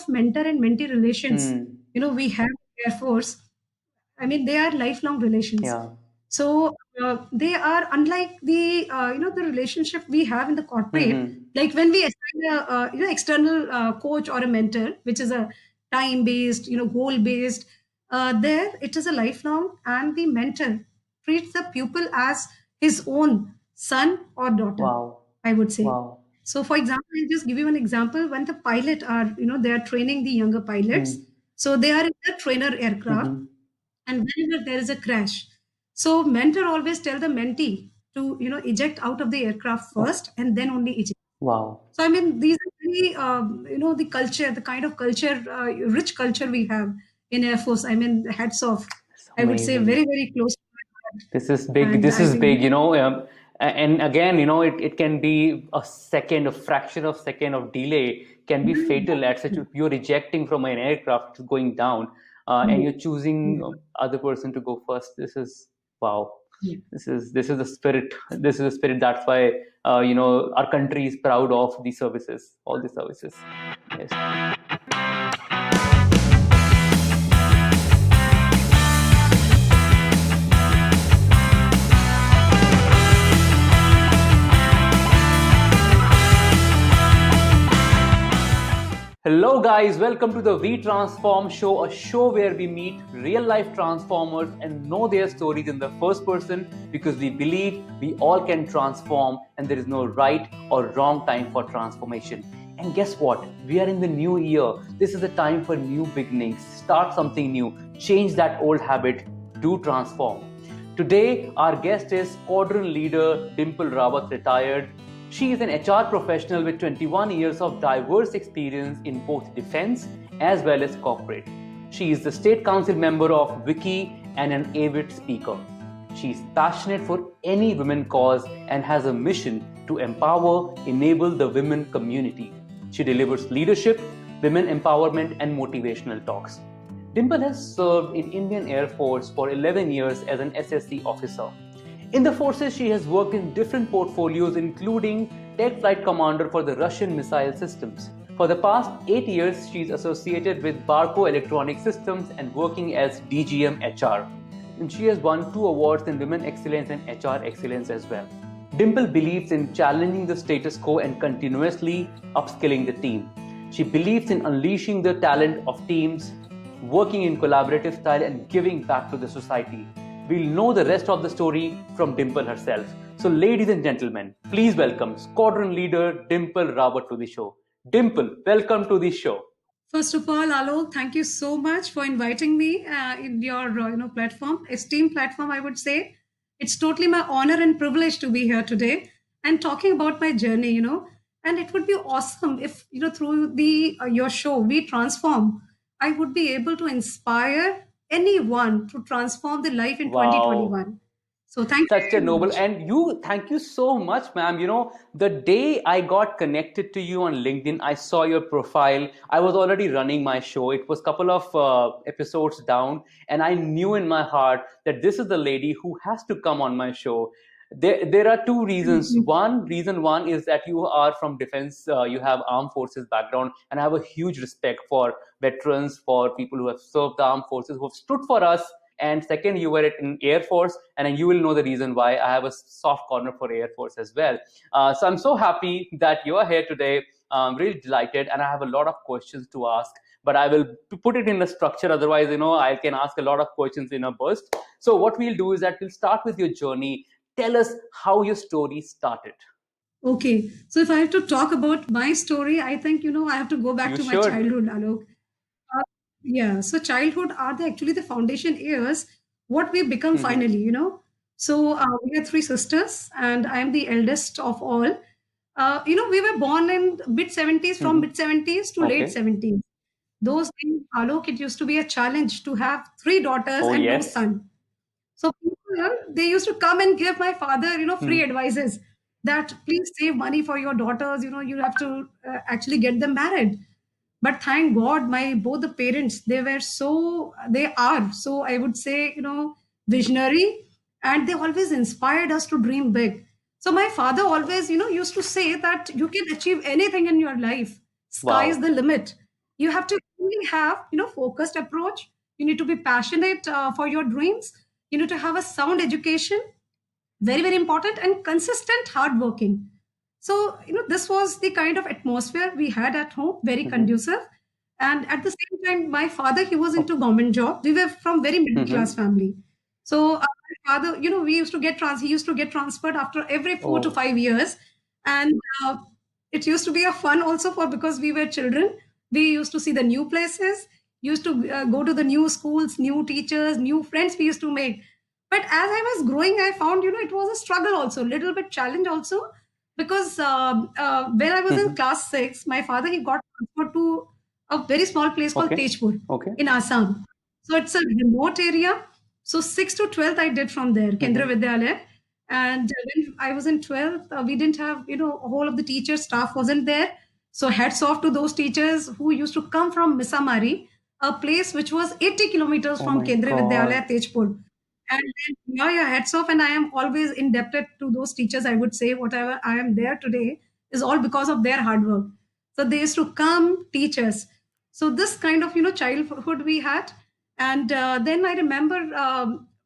mentor and mentee relations, Hmm. we have in Air Force. I mean, they are lifelong relations. Yeah. So they are unlike the relationship we have in the corporate. Hmm. Like when we assign a external coach or a mentor, which is a time based, goal based. There it is a lifelong, and the mentor treats the pupil as his own son or daughter. Wow. I would say. Wow. So, for example, I'll just give you an example. When the pilot are, they are training the younger Hmm. pilots. So they are in the trainer aircraft, Hmm. and whenever there is a crash, so mentor always tell the mentee to eject out of the aircraft Oh, first, and then only eject. wow. So I mean, these are very the culture, the kind of culture, rich culture we have in Air Force. I mean, hats off. It's I would say amazing. very close to my heart. This is big. And This I is think big, and again, it can be a second, a fraction of second of delay can be fatal at such you're ejecting from an aircraft which is going down, and you're choosing yeah, other person to go first. This is wow. yeah. This is the spirit. This is the spirit. That's why our country is proud of these services, all these services. Yes. Hello, guys, welcome to the We Transform Show, a show where we meet real life transformers and know their stories in the first person because we believe we all can transform and there is no right or wrong time for transformation. And guess what? We are in the new year. This is the time for new beginnings. Start something new, change that old habit, do transform. Today, our guest is Squadron Leader Dimple Rawat, retired. She is an HR professional with 21 years of diverse experience in both defense as well as corporate. She is the State Council member of Wiki and an avid speaker. She is passionate for any women cause and has a mission to empower, enable the women community. She delivers leadership, women empowerment, and motivational talks. Dimple has served in Indian Air Force for 11 years as an SSC officer. In the forces, she has worked in different portfolios, including Tech Flight Commander for the Russian missile systems. For the past 8 years, she is associated with Barco Electronic Systems and working as DGM HR. And she has won 2 awards in Women Excellence and HR Excellence as well. Dimple believes in challenging the status quo and continuously upskilling the team. She believes in unleashing the talent of teams, working in collaborative style, and giving back to the society. We'll know the rest of the story from Dimple herself. So, ladies and gentlemen, please welcome Squadron Leader Dimple Rawat to the show. Dimple, welcome to the show. First of all, Alok, thank you so much for inviting me in your platform, esteemed platform. I would say it's totally my honor and privilege to be here today and talking about my journey. And it would be awesome if through the your show, We Transform, I would be able to inspire anyone to transform their life in Wow. 2021. So thank Such you a very noble, much. and you, thank you so much, ma'am. The day I got connected to you on LinkedIn, I saw your profile. I was already running my show. It was a couple of episodes down, and I knew in my heart that this is the lady who has to come on my show. There are two Thank reasons. you. Reason one is that you are from defense, you have armed forces background, and I have a huge respect for veterans, for people who have served the armed forces, who have stood for us. And second, you were in Air Force, and you will know the reason why I have a soft corner for Air Force as well. So I'm so happy that you are here today. I'm really delighted, and I have a lot of questions to ask. But I will put it in a structure. Otherwise, I can ask a lot of questions in a burst. So what we'll do is that we'll start with your journey. Tell us how your story started. Okay, so if I have to talk about my story, I think I have to go back You to my should. childhood, Alok. Uh, yeah, so childhood are actually the foundation years, what we become Hmm. finally. So we are three sisters, and I am the eldest of all. We were born in mid 70s, from Hmm. mid 70s to late Okay. 70s. Those days, Alok, it used to be a challenge to have three daughters Oh, and two yes. sons. So people, they used to come and give my father, free Hmm. advices that please save money for your daughters. You have to actually get them married. But thank God, my both the parents, they are so, I would say, visionary, and they always inspired us to dream big. So my father always, used to say that you can achieve anything in your life. Sky is the Wow. limit. You have to really have, focused approach. You need to be passionate for your dreams. You need to have a sound education, very, very important, and consistent hardworking. So, this was the kind of atmosphere we had at home, very Mm-hmm. conducive. And at the same time, my father, he was into government job. We were from very middle class Mm-hmm. family. So my father, we used to he used to get transferred after every 4 to 5 years. And it used to be a fun also for, because we were children. We used to see the new places, used to go to the new schools, new teachers, new friends we used to make. But as I was growing, I found, it was a struggle also, little bit challenge also, because when I was in Mm-hmm. class 6, my father, he got transferred to a very small place called Okay. Tejpur Okay. in Assam. So it's a remote area. So 6th to 12th, I did from there, Kendra Mm-hmm. Vidyalaya. And when I was in 12th, we didn't have, a whole of the teacher staff wasn't there. So hats off to those teachers who used to come from Misamari, a place which was 80 kilometers Oh from my Kendra God. Vidyalaya, Tejpur. And then, yeah, hats off. And I am always indebted to those teachers. I would say whatever I am there today is all because of their hard work. So they used to come teach us. So this kind of, childhood we had. And then I remember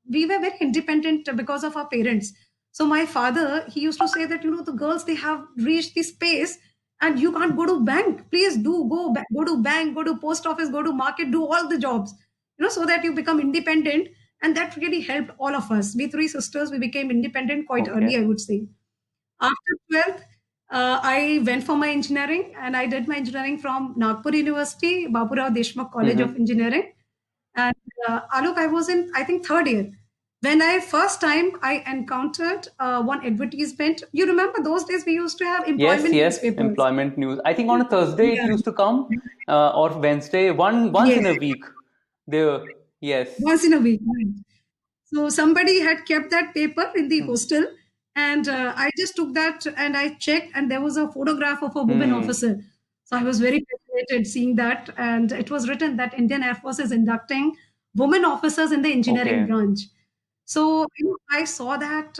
we were very independent because of our parents. So my father, he used to say that, the girls, they have reached this space and you can't go to bank. Please do go back, go to bank, go to post office, go to market, do all the jobs, so that you become independent. And that really helped all of us. We three sisters, we became independent quite early, Okay. I would say. After 12th, I went for my engineering and I did my engineering from Nagpur University, Baburao Deshmukh College of Mm-hmm. Engineering. And Alok, I was in, I think, third year. When I first time I encountered one advertisement, you remember those days we used to have Yes, employment yes. newspapers. Employment news. I think on a Thursday it Yeah. used to come, or Wednesday, once Yes. in a week. There. Yes. Once in a week. Right. So somebody had kept that paper in the Hmm. hostel, and I just took that and I checked, and there was a photograph of a woman Hmm. officer. So I was very fascinated seeing that, and it was written that Indian Air Force is inducting women officers in the engineering Okay. branch. So I saw that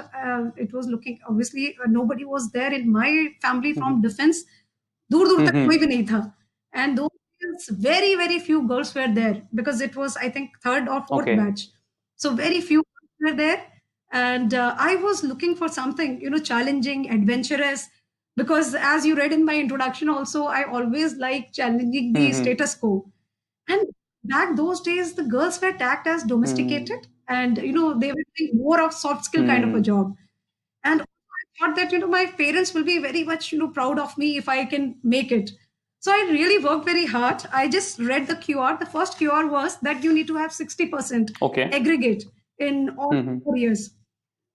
it was looking, obviously nobody was there in my family Hmm. from defense. दूर दूर तक कोई Hmm. भी नहीं था. And those years, very very few girls were there because it was, I think, third or fourth Okay. batch. So very few were there, and I was looking for something, challenging, adventurous, because as you read in my introduction also, I always like challenging the Hmm. status quo. And back those days, the girls were tagged as Hmm. domesticated, and they were doing more of soft skill kind of a Hmm. job. And I thought that, my parents will be very much, proud of me if I can make it. So I really worked very hard. I just read the QR. The first QR was that you need to have 60% Okay. aggregate in all Hmm. 4 years.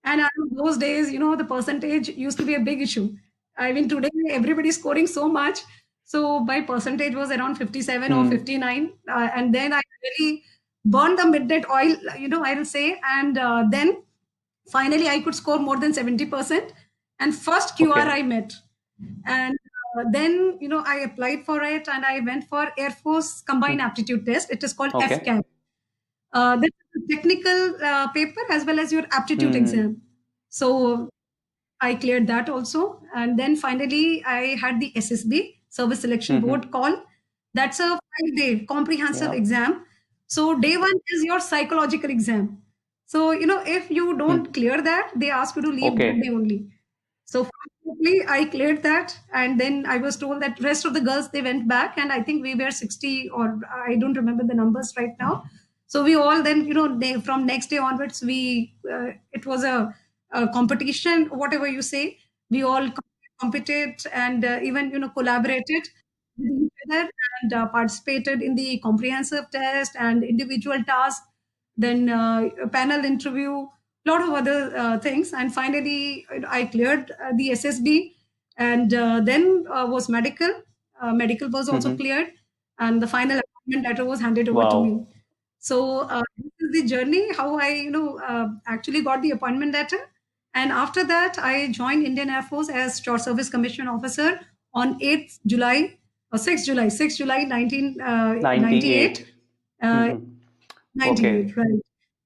And those days, the percentage used to be a big issue. I mean, today everybody's scoring so much. So my percentage was around 57 or Hmm. 59. And then I really burned the midnight oil, I'll say. And then finally I could score more than 70%. And first QR Okay. I met. And then, I applied for it and I went for Air Force Combined Hmm. Aptitude Test. It is called Okay. FCAT. This is a technical paper as well as your aptitude Hmm. exam. So I cleared that also. And then finally, I had the SSB, Service Selection Hmm. Board call. That's a 5-day comprehensive Yeah. exam. So day one is your psychological exam. So, if you don't Hmm. clear that, they ask you to leave that day Okay. only. So fortunately, I cleared that, and then I was told that rest of the girls, they went back, and I think we were 60, or I don't remember the numbers right now. So we all then, from next day onwards, we it was a competition, whatever you say. We all competed and even collaborated with each other and participated in the comprehensive test and individual tasks, then a panel interview, lot of other things. And finally, I cleared the SSB, and then was medical. Medical was also Hmm. cleared, and the final appointment letter was handed over to me. Wow. So this is the journey how I actually got the appointment letter, and after that I joined Indian Air Force as Short Service Commission Officer on 8th July or 6th July 6th July 1998. 98. Uh, Hmm. Okay. 98, right.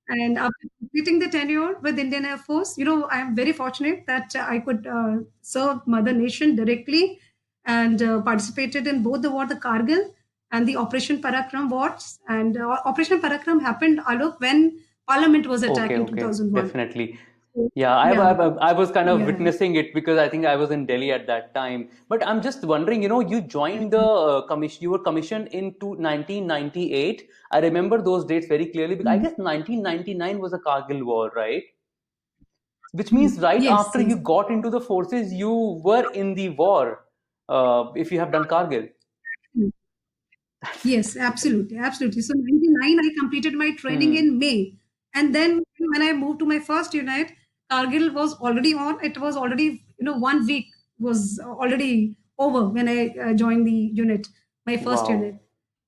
And after completing the tenure with Indian Air Force, I am very fortunate that I could serve Mother Nation directly and participated in both the war, the Kargil, and the Operation Parakram wars. And Operation Parakram happened, Alok, when Parliament was attacked Okay, in okay, 2001. definitely. So, Yeah, yeah, I was kind of yeah. witnessing it because I think I was in Delhi at that time. But I'm just wondering, you joined the commission, you were commissioned into 1998. I remember those dates very clearly because I Mhm. guess 1999 was a Kargil war, right? Which means right Yes, after you yes. got into the forces, you were in the war, if you have done Kargil. Yes, absolutely, absolutely. So 99, I completed my training Hmm. in May, and then when I moved to my first unit, Kargil was already on. It was already 1 week was already over when I joined the unit, my first Wow. unit.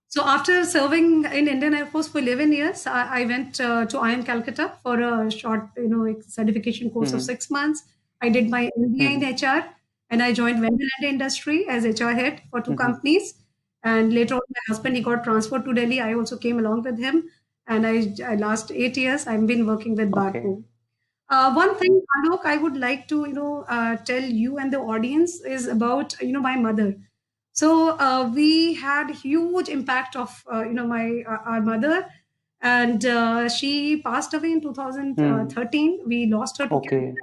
So after serving in Indian Air Force for 11 years, I went to IIM Calcutta for a short, certification course of Hmm. 6 months. I did my MBA in Hmm. HR, and I joined Wendelande Industry as HR head for two Hmm. companies. And later on, my husband he got transferred to Delhi. I also came along with him, and I last 8 years I've been working with Okay. Barco. One thing, Alok, I would like to tell you and the audience is about my mother. So we had huge impact of my our mother, and she passed away in Hmm. 2013. We lost her to Okay.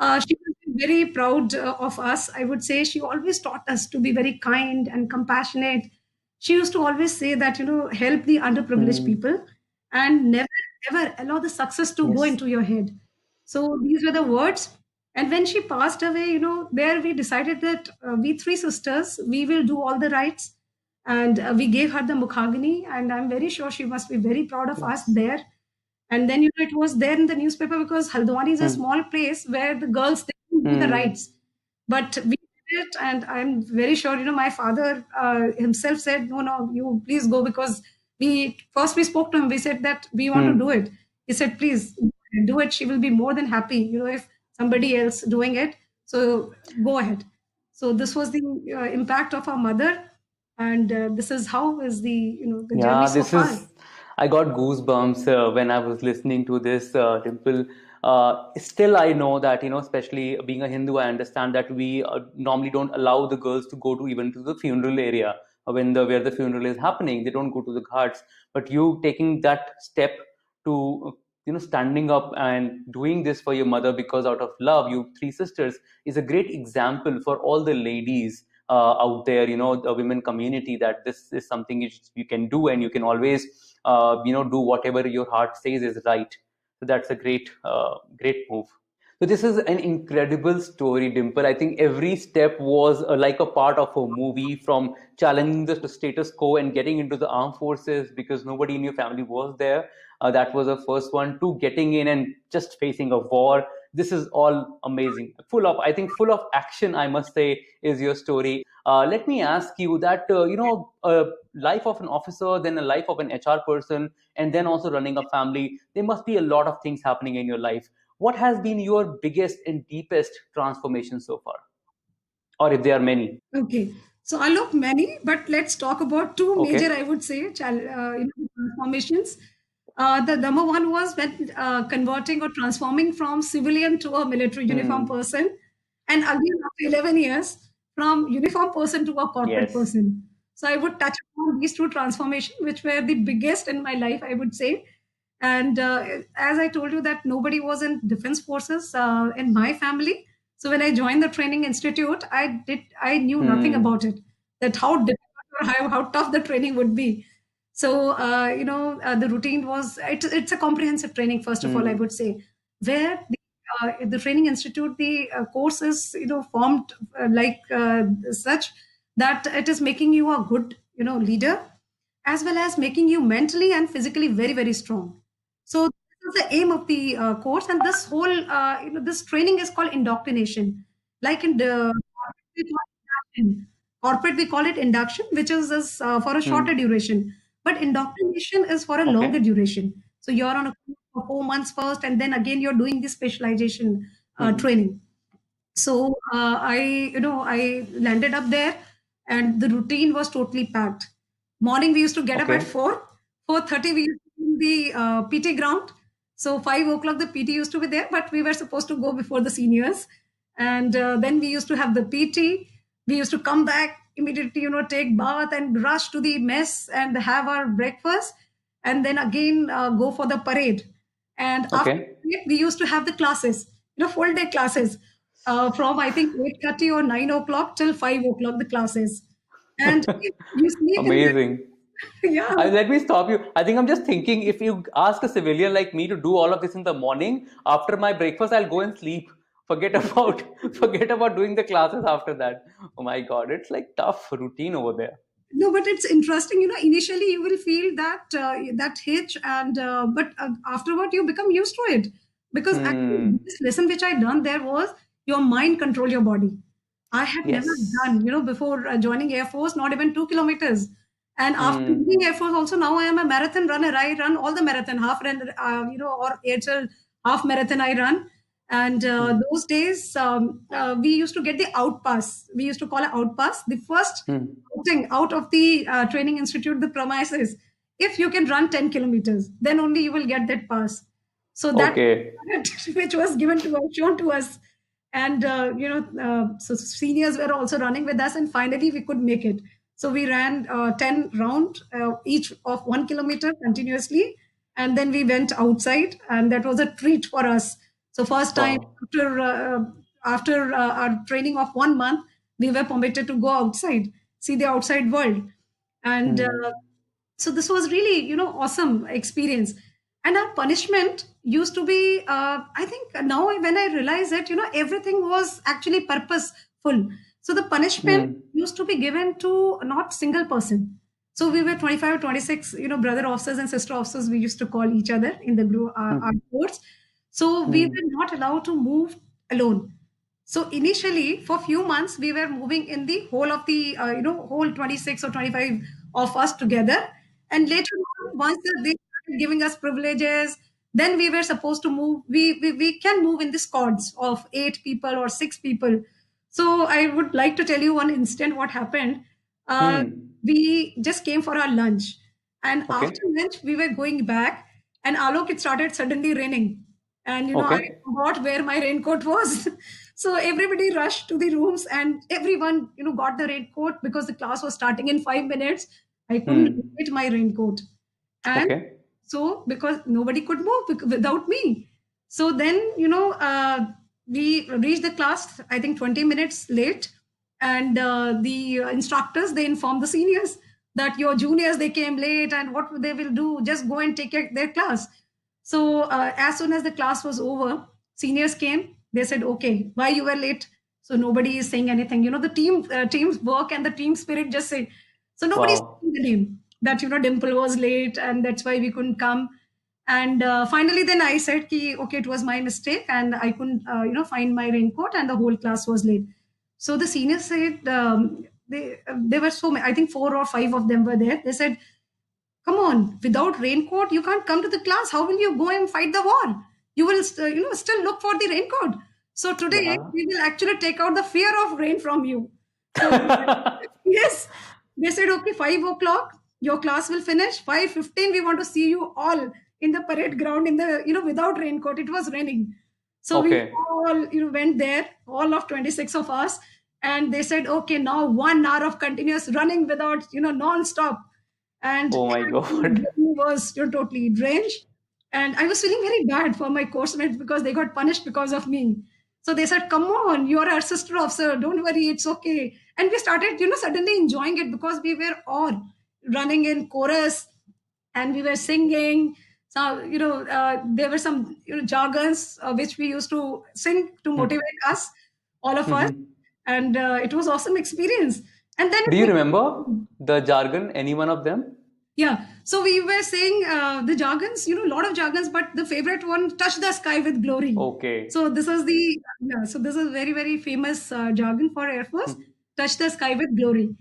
cancer. She was very proud of us. I would say she always taught us to be very kind and compassionate. She used to always say that help the underprivileged Hmm. people and never ever allow the success to go Yes. into your head. So these were the words. And when she passed away, there we decided that we three sisters, we will do all the rites. And we gave her the Mukhagini, and I'm very sure she must be very proud of us Yes. there. And then it was there in the newspaper because Haldwani is a Hmm. small place where the girls they don't do the Hmm. rites. But we did it, and I'm very sure my father himself said, "No, no, you please go," because we spoke to him. We said that we want to Hmm. do it. He said, "Please do it. She will be more than happy. If somebody else doing it, so go ahead." So this was the impact of our mother, and this is how is the journey Yeah, so this far. is. I got goosebumps when I was listening to this, Dimple. Still, I know that especially being a Hindu, I understand that we normally don't allow the girls to go to even to the funeral area when the where the funeral is happening. They don't go to the ghats. But you taking that step to standing up and doing this for your mother because out of love, you three sisters is a great example for all the ladies out there, the women community, that this is something you can do and you can always, do whatever your heart says is right. So that's a great move. So this is an incredible story, Dimple. I think every step was like a part of a movie, from challenging the status quo and getting into the armed forces because nobody in your family was there. That was the first one, to getting in and just facing a war. This is all amazing. I think, full of action, I must say, is your story. Let me ask you that, a life of an officer, then a life of an HR person, and then also running a family, there must be a lot of things happening in your life. What has been your biggest and deepest transformation so far? Or if there are many? Okay. So I look many, but let's talk about two major, Okay. I would say, transformations. The number one was when converting or transforming from civilian to a military uniform Hmm. person. And again, after 11 years, from uniform person to a corporate Yes. person. So I would touch upon these two transformations, which were the biggest in my life, I would say. And as I told you that nobody was in defense forces in my family. So when I joined the training institute, I knew nothing Hmm. about it, that how difficult or how tough the training would be. So the routine was it's a comprehensive training. First of all, I Hmm. would say where the training institute the course is formed such that it is making you a good leader as well as making you mentally and physically very very strong. So this is the aim of the course, and this whole this training is called indoctrination. Like in the corporate, we call it induction, which is for a shorter Hmm. duration, but indoctrination is for a longer Okay. duration. So you're on a course for 4 months first, and then again you're doing the specialization Hmm. training. So I landed up there, and the routine was totally packed. Morning we used to get up at Okay. 4:30. We used to be in the PT ground. So 5 o'clock the PT used to be there, but we were supposed to go before the seniors. And then we used to have the PT. We used to come back, immediately, take bath and rush to the mess and have our breakfast, and then again go for the parade. And after Okay. it, we used to have the classes, full day classes, from I think 8:30 or 9 o'clock till 5 o'clock. The classes, and you sleep in Amazing. the yeah. Let me stop you. I think I'm just thinking if you ask a civilian like me to do all of this in the morning, after my breakfast, I'll go and sleep. Forget about forget about doing the classes after that. Oh my God, it's like tough routine over there. No, but it's interesting. Initially you will feel that hitch, and but afterward you become used to it, because actually Hmm. this lesson which I learned there was your mind control your body. I had never Yes. done, before joining Air Force, not even 2 kilometers. And after Hmm. leaving Air Force, also now I am a marathon runner. I run all the marathon, half run, or HL half marathon I run. And Hmm. those days, we used to get the out pass. We used to call it out pass. The first Hmm. outing out of the training institute, the premises, if you can run 10 kilometers, then only you will get that pass. So that Okay. which was given to us, shown to us, and so seniors were also running with us, and finally we could make it. So we ran 10 round, each of 1 kilometer continuously, and then we went outside, and that was a treat for us. So first time Wow. after our training of 1 month, we were permitted to go outside, see the outside world. And Hmm. so this was really, awesome experience. And our punishment used to be, I think now when I realize it, everything was actually purposeful. So the punishment Hmm. used to be given to not single person. So we were 25 or 26, brother officers and sister officers, we used to call each other in the group, our Hmm. courts. So we Hmm. were not allowed to move alone. So initially, for few months, we were moving in the whole of the whole 26 or 25 of us together, and later on, once they started giving us privileges, then we were supposed to move. We can move in the squads of 8 people or 6 people. So I would like to tell you one instant what happened. Uh, Hmm. we just came for our lunch, and after Okay. lunch we were going back, and Alok, it started suddenly raining, and I Okay. forgot where my raincoat was. So everybody rushed to the rooms, and everyone got the raincoat because the class was starting in 5 minutes. I couldn't Hmm. get my raincoat, and Okay. so because nobody could move without me. So then we reached the class, I think 20 minutes late, and the instructors, they informed the seniors that your juniors, they came late, and what they will do, just go and take their class. So as soon as the class was over, seniors came. They said, "Okay, why you were late?" So nobody is saying anything. The team's work and the team spirit just say. So nobody's Wow. saying the name that Dimple was late, and that's why we couldn't come. And finally, then I said, "Ki, okay, it was my mistake, and I couldn't find my raincoat, and the whole class was late." So the seniors said, they were so many. I think 4 or 5 of them were there. They said, come on, without raincoat, you can't come to the class. How will you go and fight the war? You will, still look for the raincoat. So today Yeah. we will actually take out the fear of rain from you. So yes, they said, okay, 5 o'clock, your class will finish. 5:15, we want to see you all in the parade ground in the, without raincoat. It was raining. So we Okay. all, went there, all of 26 of us, and they said, okay, now 1 hour of continuous running without, non-stop. And Oh my everybody God. was totally drenched. And I was feeling very bad for my course mates because they got punished because of me. So they said, come on, you're our sister officer. Don't worry, it's okay. And we started, suddenly enjoying it because we were all running in chorus, and we were singing. So, there were some, jargons which we used to sing to Hmm. motivate us, all of us. Mhm. And it was awesome experience. And then Do it you remember became, the jargon? Any one of them? yeah. So we were saying the jargons, a lot of jargons, but the favorite one, touch the sky with glory. Okay. So this is the, yeah, so this is very, very famous jargon for Air Force, Hmm. touch the sky with glory.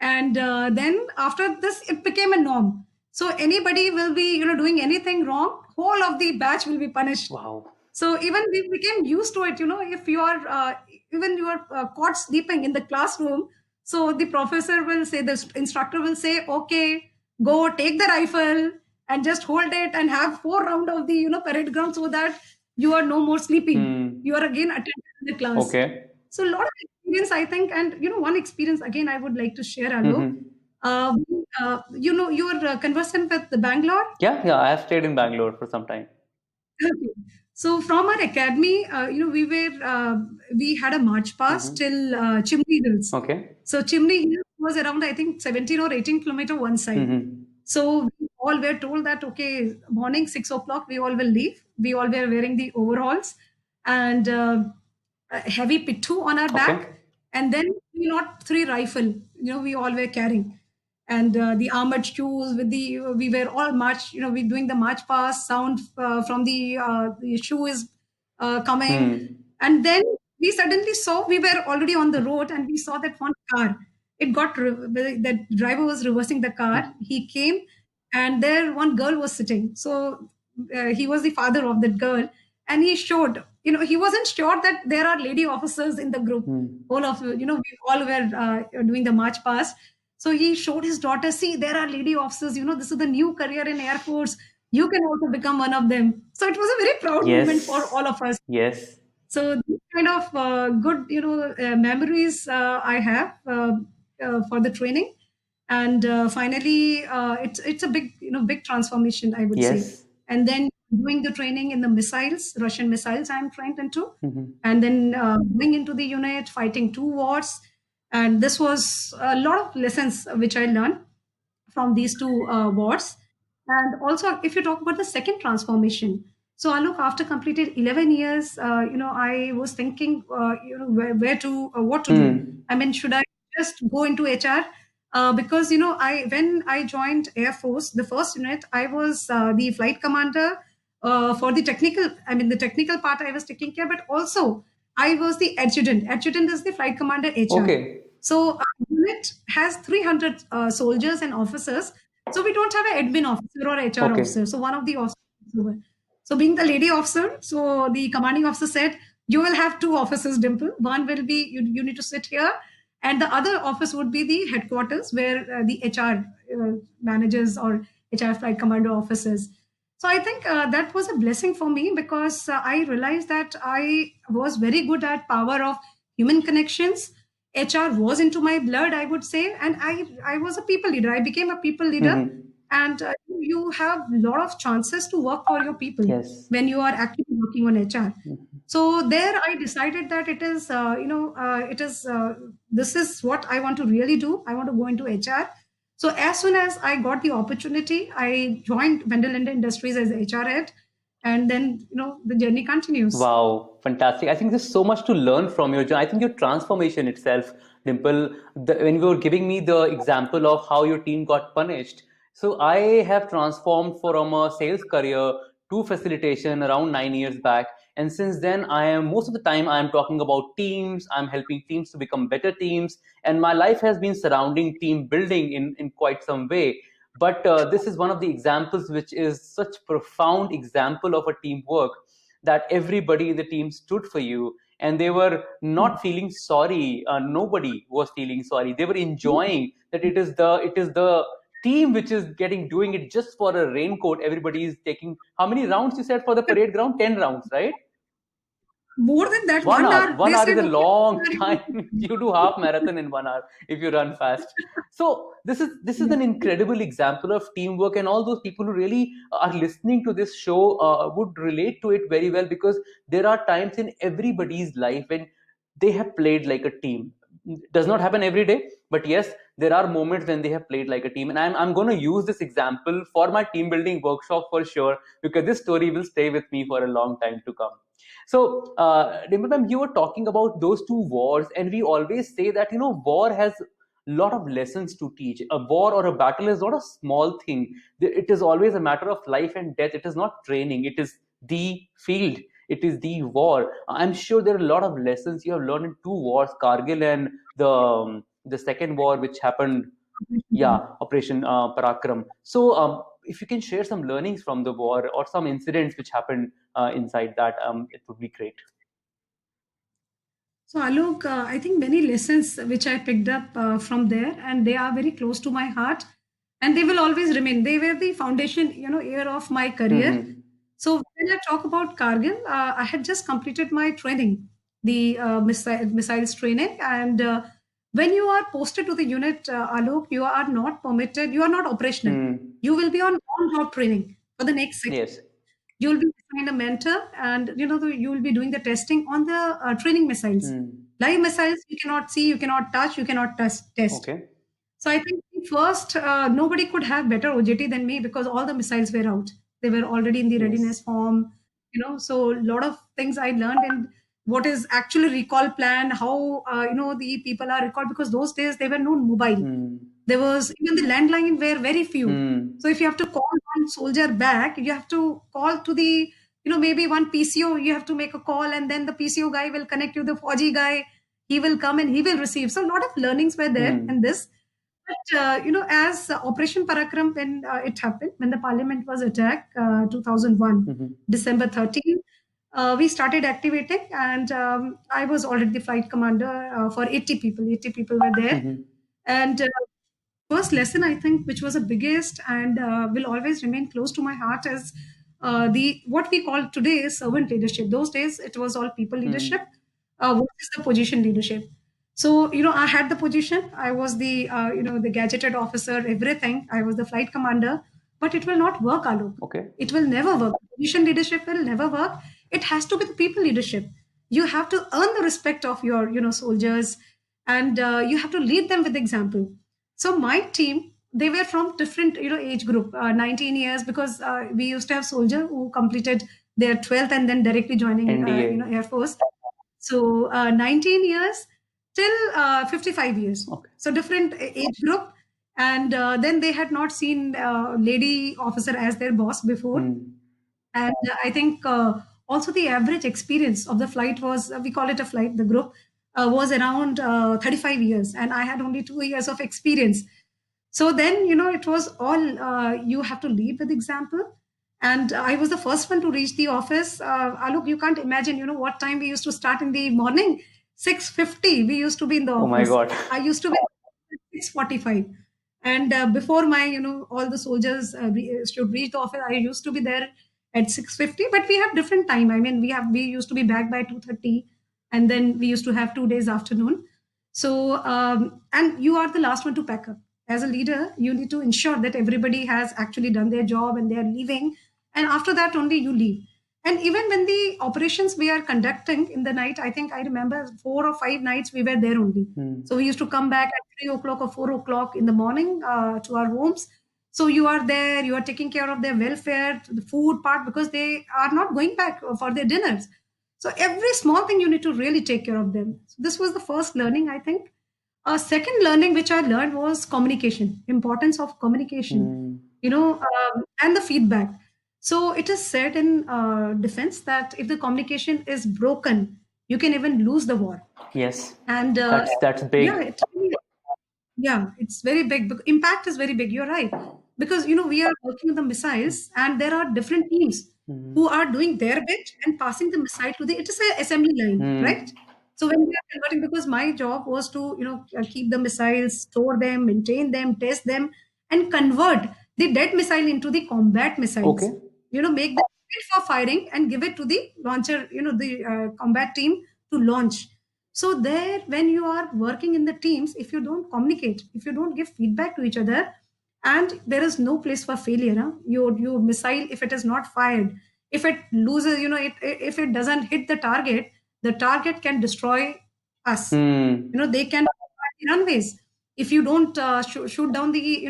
And then after this, it became a norm. So anybody will be, doing anything wrong, whole of the batch will be punished. Wow. So even we became used to it, if you are, even you are caught sleeping in the classroom, so the professor will say, the instructor will say, okay, go take the rifle and just hold it and have 4 round of the, parade ground, so that you are no more sleeping. Hmm. You are again attending the class. Okay. So a lot of experience, I think, and one experience again I would like to share, Alok. Mm-hmm. You're conversant with the Bangalore. Yeah, yeah. I have stayed in Bangalore for some time. Okay. So from our academy, we had a march pass Mm-hmm. till Chimney Hills. Okay. So Chimney Hills was around, I think, 17 or 18 kilometer one side. Mm-hmm. So we all were told that, okay, morning 6 o'clock, we all will leave. We all were wearing the overalls and a heavy pittu on our Okay. back, and then not three rifle. We all were carrying, and the armored shoes with the we were all march. We doing the march pass sound from the shoe is coming, Hmm. and then we suddenly saw we were already on the road, and we saw that one car. It got the driver was reversing the car. He came, and there one girl was sitting. So he was the father of that girl, and he showed. He wasn't sure that there are lady officers in the group. Hmm. All of we all were doing the march past. So he showed his daughter, see, there are lady officers. This is the new career in Air Force. You can also become one of them. So it was a very proud moment for Yes. all of us. Yes. So these kind of good, memories I have for the training, and finally, it's a big, big transformation, I would say. Yes. And then doing the training in the missiles, Russian missiles, I'm trained into, Mm-hmm. and then going into the unit, fighting two wars, and this was a lot of lessons which I learned from these two wars. And also, if you talk about the second transformation, so Alok, after completed 11 years, I was thinking, where to, what to do. Hmm. I mean, should I just go into HR? Because when I joined Air Force, the first unit, I was the flight commander for the technical. I mean, the technical part I was taking care, but also I was the adjutant. Adjutant is the flight commander HR. Okay. So our unit has 300 soldiers and officers. So we don't have an admin officer or HR Okay. officer. So one of the officers is over. So being the lady officer, so the commanding officer said, you will have two offices, Dimple. One will be, you need to sit here. And the other office would be the headquarters where the HR managers or HR flight commander offices. So I think that was a blessing for me because I realized that I was very good at power of human connections. HR was into my blood, I would say, and I was a people leader. I became a people leader, Mm-hmm. and you have a lot of chances to work for your people Yes. when you are actively working on HR. So there, I decided that it is, this is what I want to really do. I want to go into HR. So as soon as I got the opportunity, I joined Wendelinde Industries as HR head, and then the journey continues. Wow, fantastic. I think there's so much to learn from your journey. I think your transformation itself, Dimple, when you were giving me the example of how your team got punished. So I have transformed from a sales career to facilitation around 9 years back. And since then, I am most of the time I am talking about teams. I'm helping teams to become better teams. And my life has been surrounding team building in quite some way. But this is one of the examples which is such profound example of a teamwork that everybody in the team stood for you and they were not feeling sorry. Nobody was feeling sorry. They were enjoying that it is the team which is getting doing it just for a raincoat. Everybody is taking how many rounds you said for the parade ground? 10 rounds, right? More than that, One 1 hour. hour. One They hour is said, a okay, long time. You do half marathon in 1 hour if you run fast. So this is yeah. an incredible example of teamwork, and all those people who really are listening to this show would relate to it very well because there are times in everybody's life when they have played like a team. It does not happen every day, but yes, there are moments when they have played like a team, and I'm going to use this example for my team building workshop for sure because this story will stay with me for a long time to come. So, Dimple ma'am, you were talking about those two wars, and we always say that war has a lot of lessons to teach. A war or a battle is not a small thing. It is always a matter of life and death. It is not training. It is the field. It is the war. I'm sure there are a lot of lessons you have learned in two wars, Kargil and the second war, which happened, yeah, Operation Parakram. So, if you can share some learnings from the war or some incidents which happened inside that, it would be great. So, Alok, I think many lessons which I picked up from there, and they are very close to my heart, and they will always remain. They were the foundation, year of my career. Mm-hmm. So, when I talk about Kargil, I had just completed my training. the missiles training. And when you are posted to the unit, Alok, you are not permitted, you are not operational. You will be on on-job training for the next 6 months. Yes. You'll be assigned a mentor, and you will be doing the testing on the training missiles. Live missiles you cannot see, you cannot touch, you cannot test. Okay. So I think first, nobody could have better OJT than me because all the missiles were out. They were already in the readiness form, So a lot of things I learned, and what is actually recall plan, how the people are recalled, because those days there were no mobile. There was even the landline were very few. So if you have to call one soldier back, you have to call to the maybe one PCO. You have to make a call, and then the PCO guy will connect you the Fauji guy. He will come and he will receive. So a lot of learnings were there in this. But as Operation Parakram, when it happened, when the parliament was attacked, 2001, December 13, we started activating, and I was already the flight commander for 80 people. 80 people were there, and first lesson I think, which was the biggest and will always remain close to my heart, is the what we call today is servant leadership. Those days it was all people leadership. What is the position leadership? So I had the position. I was the the gadgeted officer, everything. I was the flight commander, but it will not work, Alok. Okay. It will never work. Position leadership will never work. It has to be the people leadership. You have to earn the respect of your soldiers, and you have to lead them with example. So my team, they were from different age group, 19 years, because we used to have soldier who completed their 12th and then directly joining NDA. Air Force. So 19 years till 55 years. Okay. So different age group, and then they had not seen lady officer as their boss before. And I think also the average experience of the flight was, we call it a flight, the group was around 35 years, and I had only 2 years of experience. So then, it was all, you have to lead with example. And I was the first one to reach the office. Alok, you can't imagine, what time we used to start in the morning. 6:50, we used to be in the office. Oh my God. I used to be 6:45. And before my, all the soldiers should reach the office, I used to be there at 6:50. But we have different time. I mean, we used to be back by 2:30, and then we used to have 2 days afternoon. So, and you are the last one to pack up. As a leader, you need to ensure that everybody has actually done their job and they are leaving. And after that, only you leave. And even when the operations we are conducting in the night, I think I remember 4 or 5 nights we were there only. So we used to come back at 3 o'clock or 4 o'clock in the morning to our homes. So you are there, you are taking care of their welfare, the food part, because they are not going back for their dinners. So every small thing you need to really take care of them. So this was the first learning, I think. Second learning which I learned was communication, importance of communication, and the feedback. So it is said in defense that if the communication is broken, you can even lose the war. Yes. And that's big. Yeah, it's very big. Impact is very big. You're right. Because, we are working with the missiles, and there are different teams who are doing their bit and passing the missile to it is an assembly line, right? So when we are converting, because my job was to, keep the missiles, store them, maintain them, test them, and convert the dead missile into the combat missiles. Okay. Make them fit for firing and give it to the launcher, the combat team to launch. So there, when you are working in the teams, if you don't communicate, if you don't give feedback to each other, and there is no place for failure. Huh? Your missile, if it is not fired, if it loses, if it doesn't hit the target can destroy us. They can the runways if you don't shoot down the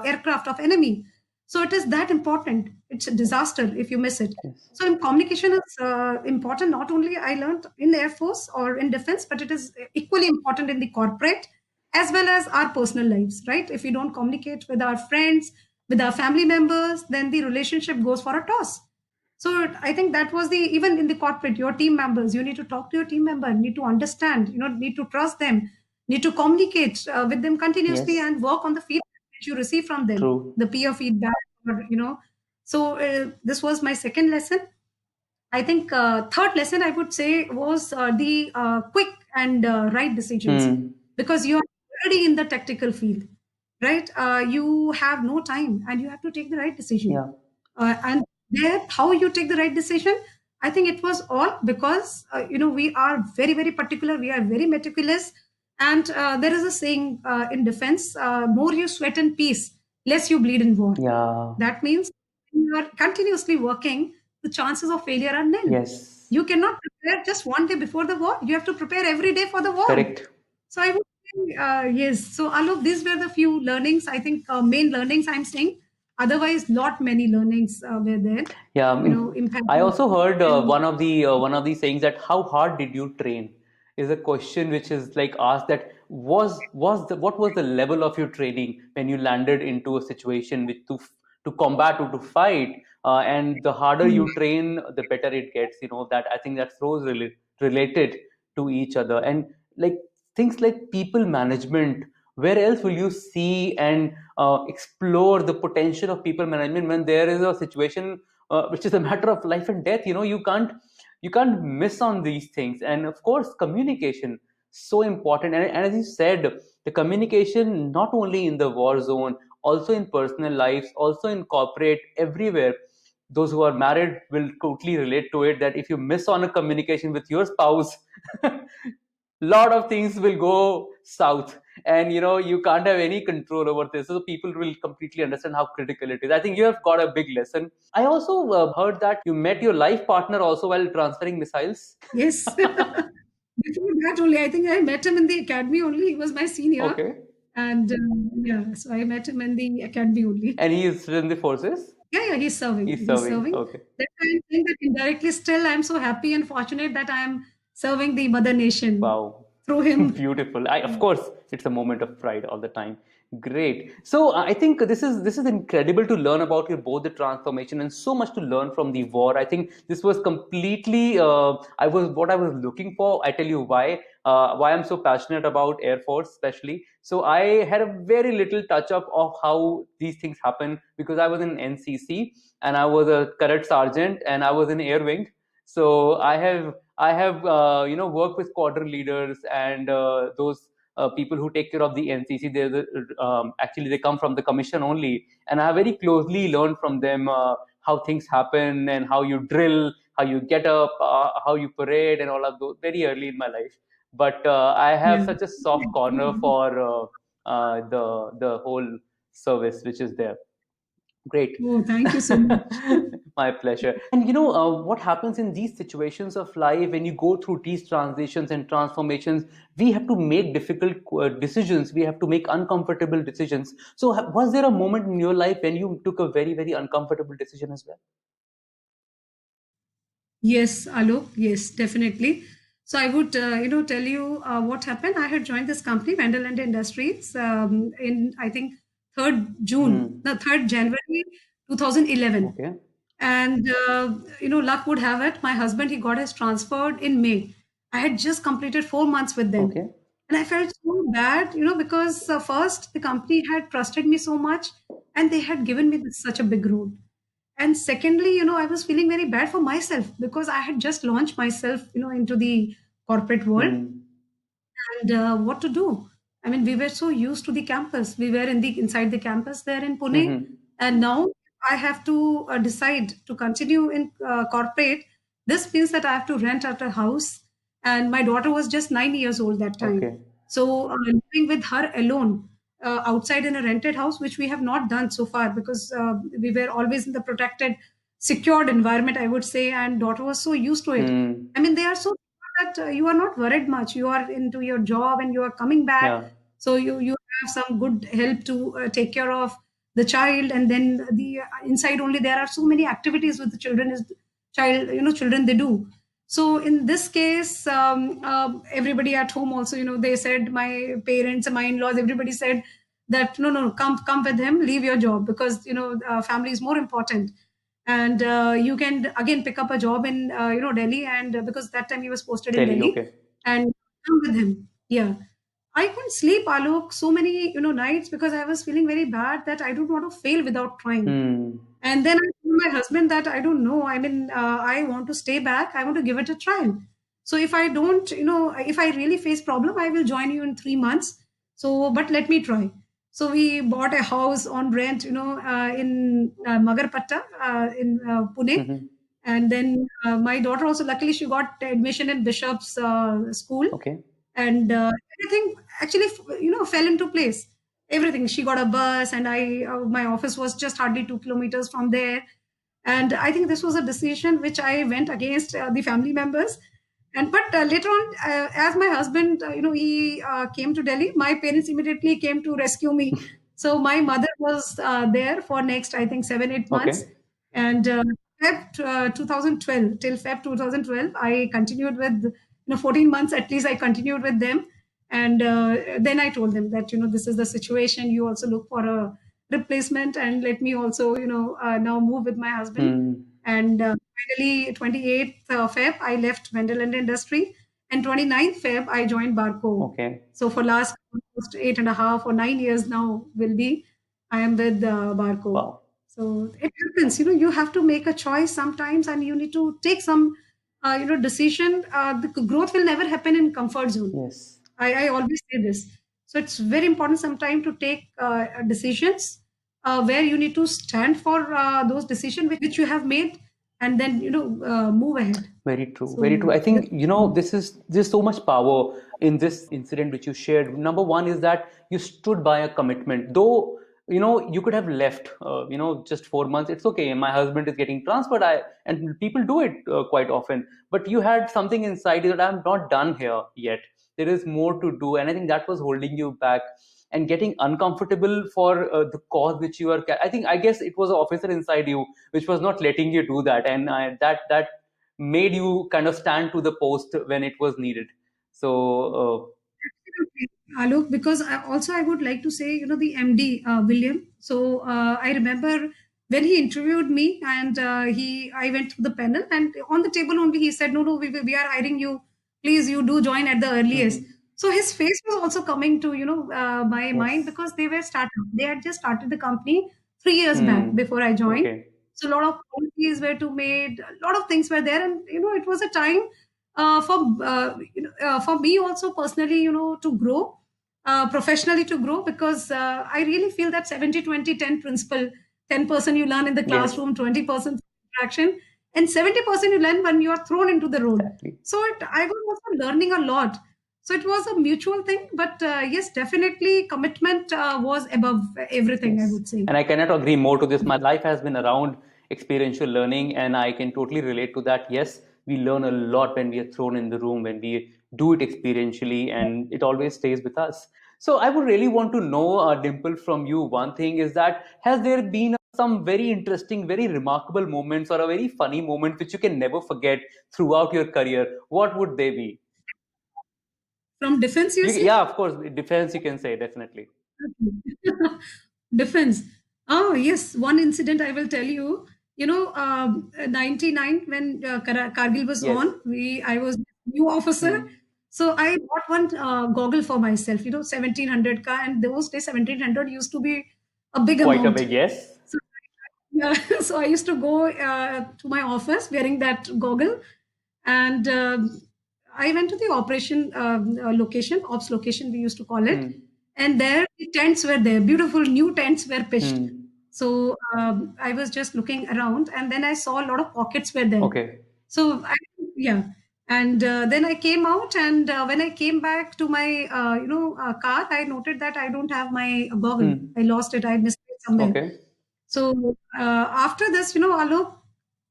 aircraft of enemy. So it is that important. It's a disaster if you miss it. Yes. So in communication is important. Not only I learned in the Air Force or in defense, but it is equally important in the corporate as well as our personal lives, right? If we don't communicate with our friends, with our family members, then the relationship goes for a toss. So I think that was even in the corporate, your team members, you need to talk to your team member, need to understand, need to trust them, need to communicate with them continuously. Yes. And work on the feedback that you receive from them. True. The peer feedback, So this was my second lesson. I think third lesson I would say was the quick and right decisions, because you are already in the tactical field, right? You have no time and you have to take the right decision. Yeah. And there, how you take the right decision, I think it was all because we are very very particular, we are very meticulous, and there is a saying in defense: more you sweat in peace, less you bleed in war. Yeah. That means when you are continuously working, the chances of failure are nil. Yes. You cannot prepare just one day before the war. You have to prepare every day for the war. Correct. So I would say, yes. So Alok, these were the few learnings. I think main learnings I'm saying. Otherwise, lot many learnings were there. Yeah, I I Impacting. also heard And one of the sayings that how hard did you train is a question which is like asked that was the what was the level of your training when you landed into a situation with to combat or to fight, and the harder mm, you train the better it gets, that I think that's so related to each other. And like things like people management, where else will you see and explore the potential of people management when there is a situation which is a matter of life and death? You can't miss on these things. And of course communication, so important. And as you said, the communication not only in the war zone, also in personal lives, also in corporate, everywhere. Those who are married will totally relate to it, that if you miss on a communication with your spouse, lot of things will go south, and you can't have any control over this, so people will completely understand how critical it is. I think you have got a big lesson. I also heard that you met your life partner also while transferring missiles. yes. Before that only, I think I met him in the academy only. He was my senior. Okay. And yeah, so I met him in the academy only. And he is still in the forces? Yeah, yeah, he's serving. He's He's serving. serving. Okay. That I'm saying that indirectly still I'm so happy and fortunate that I am serving the mother nation Wow. through him. Beautiful. Of course, it's a moment of pride all the time. Great. So I think this is incredible to learn about your both the transformation and so much to learn from the war. I think this was completely I was looking for. I tell you why I'm so passionate about Air Force especially. So I had a very little touch up of how these things happen because I was in NCC and I was a cadet sergeant and I was in Air Wing. So I have worked with squadron leaders and those people who take care of the NCC. Actually they come from the commission only, and I very closely learned from them how things happen and how you drill, how you get up, how you parade, and all of those very early in my life. But I have Yeah. such a soft corner for the whole service which is there. Great. Oh, thank you so much. My pleasure. And what happens in these situations of life when you go through these transitions and transformations, we have to make difficult decisions. We have to make uncomfortable decisions. So, was there a moment in your life when you took a very, very uncomfortable decision as well? Yes, Alok. Yes, definitely. So I would, tell you what happened. I had joined this company, Vanderland Industries, in I think 3rd June, Hmm. no, 3rd January 2011. Okay. And luck would have it, my husband, he got his transferred in May. I had just completed 4 months with them, Okay. and I felt so bad, because first the company had trusted me so much, and they had given me such a big role. And secondly, I was feeling very bad for myself because I had just launched myself, into the corporate world. Hmm. And what to do? I mean, we were so used to the campus. We were inside the campus there in Pune, Hmm. and now I have to decide to continue in corporate. This means that I have to rent out a house, and my daughter was just 9 years old that time. Okay. So living with her alone outside in a rented house, which we have not done so far because we were always in the protected, secured environment, I would say, and daughter was so used to it. Hmm. I mean, they are so that you are not worried much. You are into your job and you are coming back. Yeah. So you have some good help to take care of the child, and then the inside only there are so many activities with the children is child children they do. So in this case, everybody at home also, they said, my parents, my in-laws, everybody said that no, no, come with him, leave your job because family is more important, and you can again pick up a job in Delhi, and because that time he was posted in Delhi. Delhi, Okay. and come with him. Yeah, I couldn't sleep, Alok, so many nights because I was feeling very bad that I don't want to fail without trying. Hmm. And then I told my husband that I don't know. I mean, I want to stay back. I want to give it a trial. So if I don't, if I really face problem, I will join you in 3 months. So, but let me try. So we bought a house on rent, in Magarpatta in Pune, Hmm. And then my daughter also, luckily, she got admission in Bishop's school, Okay. and everything actually, fell into place. Everything. She got a bus, and my office was just hardly 2 kilometers from there. And I think this was a decision which I went against the family members. And but later on, as my husband, he came to Delhi, my parents immediately came to rescue me. So my mother was there for next, I think, 7 8 months, Okay. and Feb 2012 till Feb 2012, I continued with 14 months at least. I continued with them, and then I told them that this is the situation. You also look for a replacement, and let me also now move with my husband. Hmm. And finally, 28th Feb, I left Wenderland Industry, and 29th Feb, I joined Barco. Okay. So for last almost 8.5 or 9 years now will be, I am with Barco. Wow. So it happens, you have to make a choice sometimes, and you need to take some, decision. The growth will never happen in comfort zone. Yes. I always say this. So it's very important sometimes to take decisions where you need to stand for those decisions which you have made, and then move ahead. Very true. Very true. So I this, think, there's so much power in this incident which you shared. Number one is that you stood by a commitment. Though, you could have left, just 4 months. It's okay. My husband is getting transferred. And people do it quite often. But you had something inside you that I'm not done here yet. There is more to do. And I think that was holding you back and getting uncomfortable for the cause which you are. I guess it was an officer inside you which was not letting you do that. And that made you kind of stand to the post when it was needed. So, absolutely, Alok, because I would like to say, the MD, William. So I remember when he interviewed me, and I went through the panel, and on the table only he said, no, no, we are hiring you. Please, you do join at the earliest. mhm. So his face was also coming to, my mind, Yes. because they were startup. They had just started the company 3 years back Hmm. before I joined. Okay. So a lot of policies were to made, a lot of things were there, and it was a time for me also personally, to grow professionally, to grow, because I really feel that 70-20-10 principle. 10% you learn in the Yes. classroom, 20% interaction, and 70% you learn when you are thrown into the role. Exactly. So I was also learning a lot. So it was a mutual thing, but yes, definitely commitment was above everything, I Yes. would say. And I cannot agree more to this. My life has been around experiential learning, and I can totally relate to that. Yes, we learn a lot when we are thrown in the room, when we do it experientially, and it always stays with us. So I would really want to know, Dimple, from you. One thing is that has there been some very interesting, very remarkable moments or a very funny moment which you can never forget throughout your career? What would they be? From defense, you say? Yeah, of course, defense you can say definitely. Okay. Defense. Oh, yes. One incident I will tell you. 99, when Kargil was Yes. on, I was new officer. Hmm. So I bought one goggle for myself, 1700 ka, and those days 1700 used to be a big Quite a amount. big yes. So, yeah, so I used to go to my office wearing that goggle, and I went to the operation location, ops location, we used to call it. Hmm. And there, the tents were there. Beautiful new tents were pitched. Hmm. So I was just looking around, and then I saw a lot of pockets were there. Okay. So yeah, and then I came out, and when I came back to my car, I noted that I don't have my goggle. Hmm. I lost it. I missed it somewhere. Okay. So after this, Alok,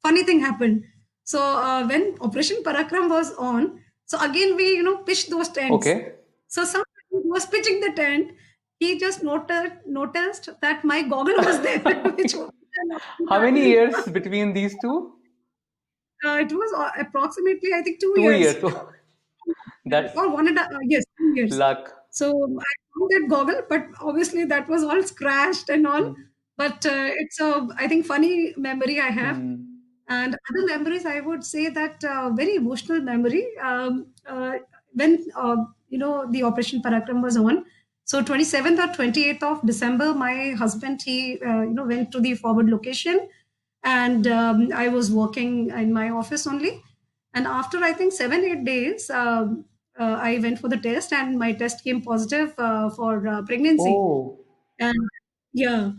funny thing happened. So when Operation Parakram was on, so again we pitched those tents. Okay. So somebody who was pitching the tent, he just noticed that my goggle was there, which was How many years between these two? it was approximately, I think, two 2 years. years So that's or one and a yes, 2 years. luck. So I found that goggle, but obviously that was all scratched and all. Hmm. But it's a, I think, funny memory I have. Hmm. And other memories, I would say that very emotional memory. When the Operation Parakram was on, so 27th or 28th of December, my husband, he went to the forward location, and I was working in my office only. And after, I think, 7 8 days, I went for the test, and my test came positive for pregnancy. Oh. And yeah.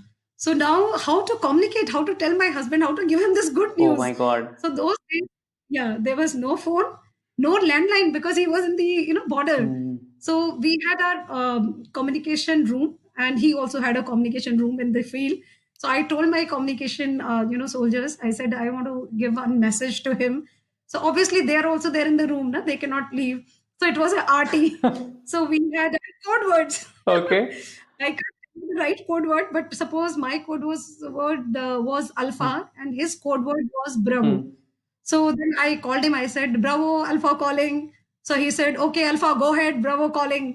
So now how to communicate, how to tell my husband, how to give him this good Oh my news. God. So those days, yeah, there was no phone, no landline because he was in the border. Hmm. So we had our communication room, and he also had a communication room in the field. So I told my communication soldiers, I said I want to give one message to him. So obviously they are also there in the room, na? They cannot leave. So it was a RT. So we had code words. Okay. I can't remember the right code word, but suppose my code word was Hmm. alpha and his code word was bravo. Hmm. So then I called him. I said, "Bravo, alpha calling." So he said, "Okay, alpha, go ahead, bravo calling."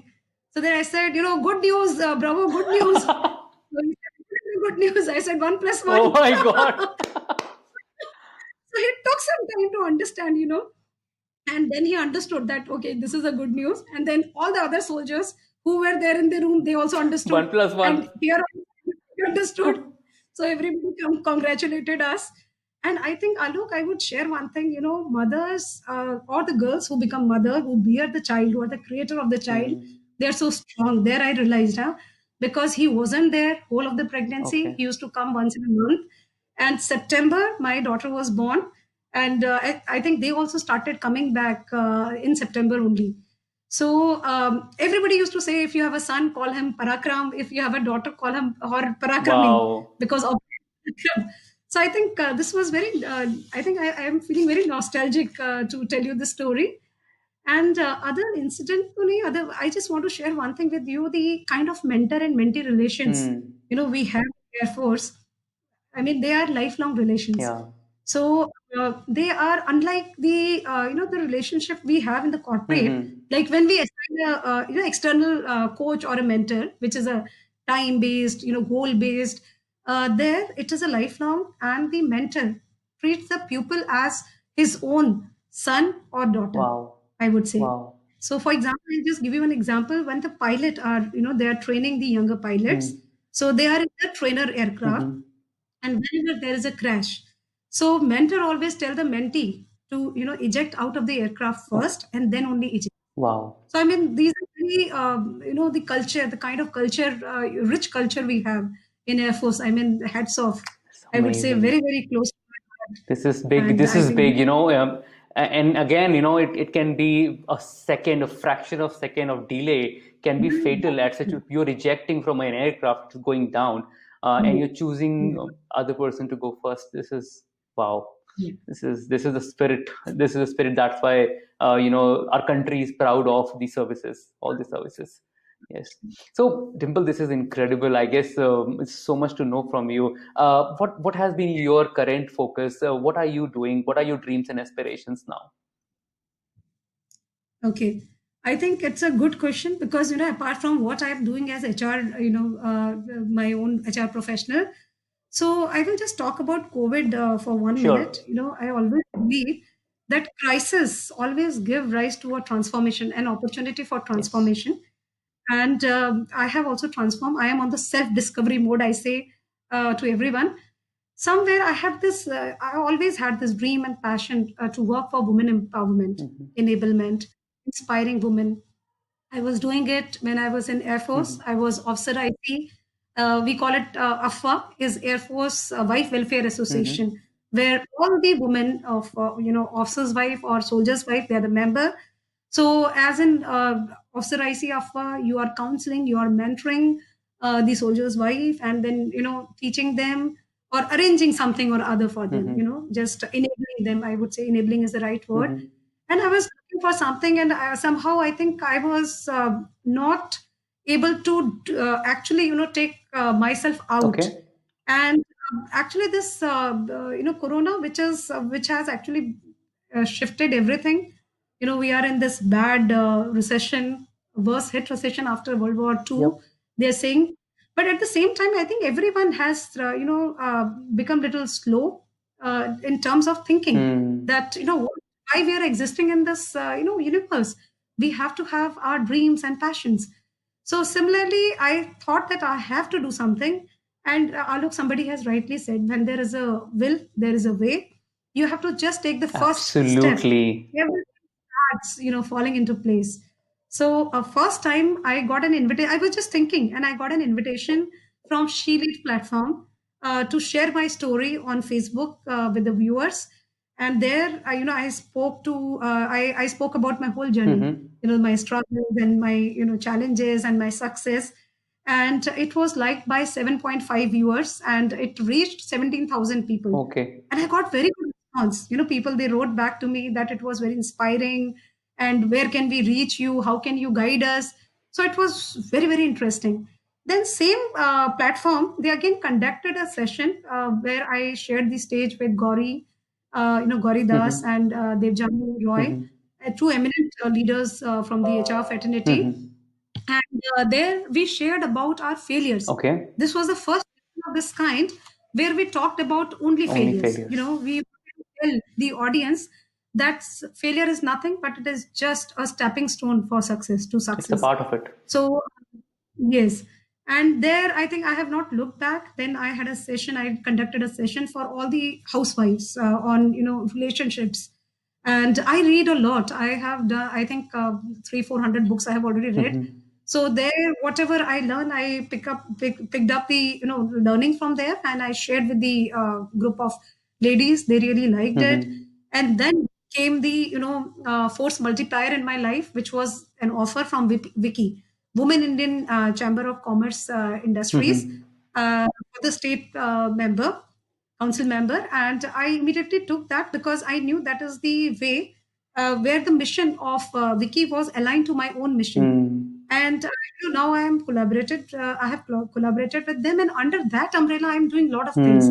So then I said, "Good news, bravo, good news." So he said, "Good news." I said, "One plus Oh one." my God. So it took some time to understand. And then he understood that, okay, this is a good news. And then all the other soldiers who were there in the room, they also understood. One plus one. And here he understood. So everybody congratulated us. And I think, Alok, I would share one thing, mothers or the girls who become mother, who bear the child, who are the creator of the child, Hmm. they're so strong. There I realized, because he wasn't there whole of the pregnancy. Okay. He used to come once in a month. And September, my daughter was born. And I think they also started coming back in September only. So everybody used to say, if you have a son, call him Parakram. If you have a daughter, call him or Parakrami, Wow. because of. So I think this was very. I think I am feeling very nostalgic to tell you this story. And other incidentally, other I just want to share one thing with you: the kind of mentor and mentee relations Hmm. we have in Air Force. I mean, they are lifelong relations. Yeah. So they are unlike the the relationship we have in the corporate. Hmm. Like when we assign a external coach or a mentor, which is a time based, goal based. There it is a lifelong, and the mentor treats the pupil as his own son or daughter. Wow. I would say. Wow. So, for example, I'll just give you an example. When the pilot are, they are training the younger pilots. Hmm. So they are in the trainer aircraft, Hmm. and whenever there is a crash, so mentor always tell the mentee to eject out of the aircraft Okay. first and then only eject. Wow. So I mean, these are very the culture, the kind of culture, rich culture we have in Air Force. I mean, hats off. It's I would say amazing. very, very close to my heart. This is big. And This I is think, big, and again, it can be a second, a fraction of second of delay can be fatal at such you're ejecting from an aircraft going down, and you're choosing yeah, other person to go first. This is wow. yeah. This is the spirit. This is the spirit. That's why our country is proud of these services, all the services. Yes. So, Dimple, this is incredible. I guess it's so much to know from you. What has been your current focus? What are you doing? What are your dreams and aspirations now? Okay. I think it's a good question because, apart from what I'm doing as HR, my own HR professional, so I will just talk about COVID for 1 minute. Sure. I always believe that crisis always give rise to a transformation, an opportunity for Yes. transformation. And I have also transformed. I am on the self-discovery mode, I say to everyone. Somewhere I have this, I always had this dream and passion to work for women empowerment, Hmm. enablement, inspiring women. I was doing it when I was in Air Force. Hmm. I was officer IT. We call it AFWA, is Air Force Wife Welfare Hmm. Association, where all the women of officer's wife or soldier's wife, they are the member. So, as in officer IC AFWA, you are counseling, you are mentoring the soldier's wife, and then teaching them or arranging something or other for them. Hmm. Just enabling them. I would say enabling is the right word. Hmm. And I was looking for something, and somehow I think I was not able to actually take myself out. Okay. And actually this corona, which has actually shifted everything. We are in this bad recession, worst hit recession after World War II, Yep. they're saying. But at the same time, I think everyone has become little slow in terms of thinking Hmm. that why we are existing in this universe. We have to have our dreams and passions. So similarly, I thought that I have to do something. And Alok, somebody has rightly said, when there is a will, there is a way. You have to just take the first step. Absolutely. Everything starts, falling into place. So first time I got an invitation, I was just thinking, and I got an invitation from She Lead platform. to share my story on Facebook with the viewers. And there, I spoke to, I spoke about my whole journey, Mm-hmm. my struggles and my, challenges and my success. And it was liked by 7.5 viewers, and it reached 17,000 people. Okay. And I got very good response. People, they wrote back to me that it was very inspiring, and where can we reach you? How can you guide us? So it was very, very interesting. Then same platform, they again conducted a session where I shared the stage with Gauri, Gauri Das Mm-hmm. and Devjani Roy, Mm-hmm. two eminent leaders from the HR fraternity. Mm-hmm. And there we shared about our failures. Okay. This was the first session of this kind where we talked about only Only failures. failures. We tell the audience that failure is nothing, but it is just a stepping stone for success, to It's a success. part of it. So, yes. And there, I think I have not looked back. Then I had a session, I conducted a session for all the housewives on, relationships. And I read a lot. I have done, I think, 400 books I have already read. Mm-hmm. So there, whatever I learn, I picked up the, learning from there, and I shared with the group of ladies. They really liked it. Mm-hmm. And then came the, force multiplier in my life, which was an offer from Wiki, Women Indian Chamber of Commerce Industries, Mm-hmm. for the state council member. And I immediately took that because I knew that is the way where the mission of Wiki was aligned to my own mission. Mm. And now I am collaborated. I have collaborated with them, and under that umbrella, I am doing a lot of things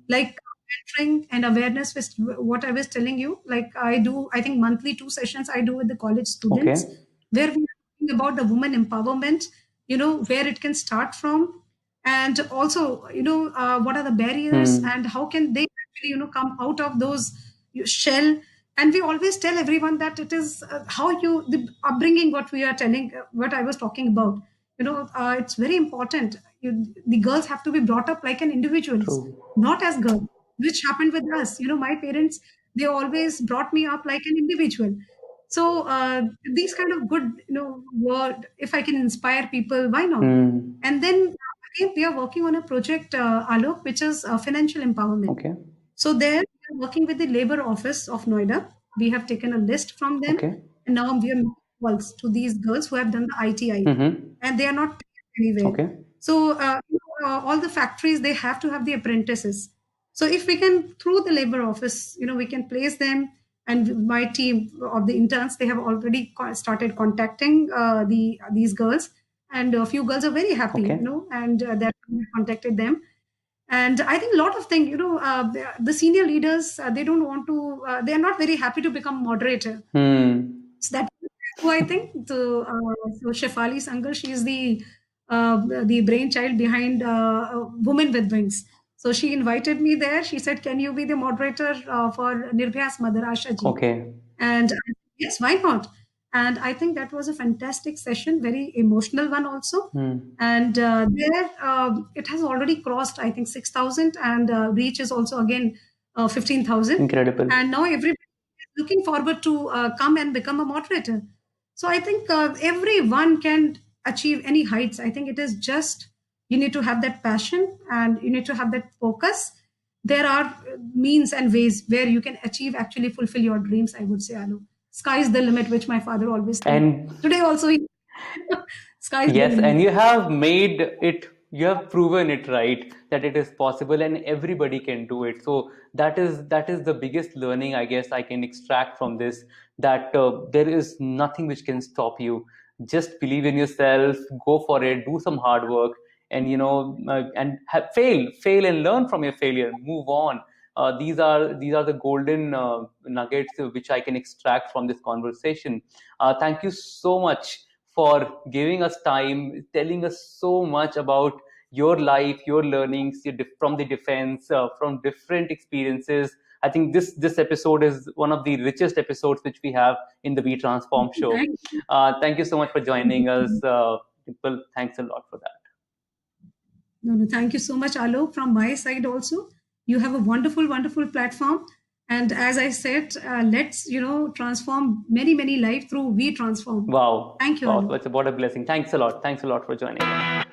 like mentoring and awareness. With what I was telling you, like I do, I think monthly 2 sessions I do with the college students, Okay. where we are talking about the woman empowerment. Where it can start from, and also what are the barriers Mm. and how can they actually come out of those shell. And we always tell everyone that it is how the upbringing, what we are telling, what I was talking about. It's very important. The girls have to be brought up like an individuals, True. not as girls, which happened with us. My parents, they always brought me up like an individual. So these kind of good, word, if I can inspire people, why not? Mm. And then again, we are working on a project, Alok, which is financial empowerment. Okay. So there, we are working with the Labor Office of Noida. We have taken a list from them, Okay. and now we are making calls to these girls who have done the ITI, Mm-hmm. and they are not paid anywhere. Okay. So all the factories, they have to have the apprentices. So if we can, through the Labor Office, we can place them. And my team of the interns, they have already started contacting these girls, and a few girls are very happy, Okay. and they contacted them. And I think a lot of things, the senior leaders, they don't want to, they are not very happy to become moderator. Mm. So that's who I think. So Shefali Sangal, she is the brainchild behind Women with Wings. So she invited me there. She said, "Can you be the moderator for Nirbhaya's mother, Asha ji?" Okay. And I said, yes, why not? And I think that was a fantastic session, very emotional one also. Mm. And there, it has already crossed, I think, 6,000, and reach is also again 15,000. Incredible. And now everybody is looking forward to come and become a moderator. So I think everyone can achieve any heights. I think it is just you need to have that passion and you need to have that focus. There are means and ways where you can achieve, actually fulfill your dreams, I would say, Anu. Sky is the limit, which my father always told. And Today also, sky is the yes, limit. and you have made it, you have proven it right that it is possible and everybody can do it. So that is the biggest learning I guess I can extract from this, that there is nothing which can stop you. Just believe in yourself, go for it, do some hard work, and fail and learn from your failure, move on. These are the golden nuggets which I can extract from this conversation. Thank you so much for giving us time, telling us so much about your life, your learnings from the defense, from different experiences. I think this episode is one of the richest episodes which we have in the We Transform show. Thank you. Thank you so much for joining us, Dimple. Thanks a lot for that. No, thank you so much, Alok. From my side also, you have a wonderful, wonderful platform. And as I said, let's transform many, many lives through We Transform. Wow. Thank you, Wow. Alok. What a blessing. Thanks a lot. Thanks a lot for joining us.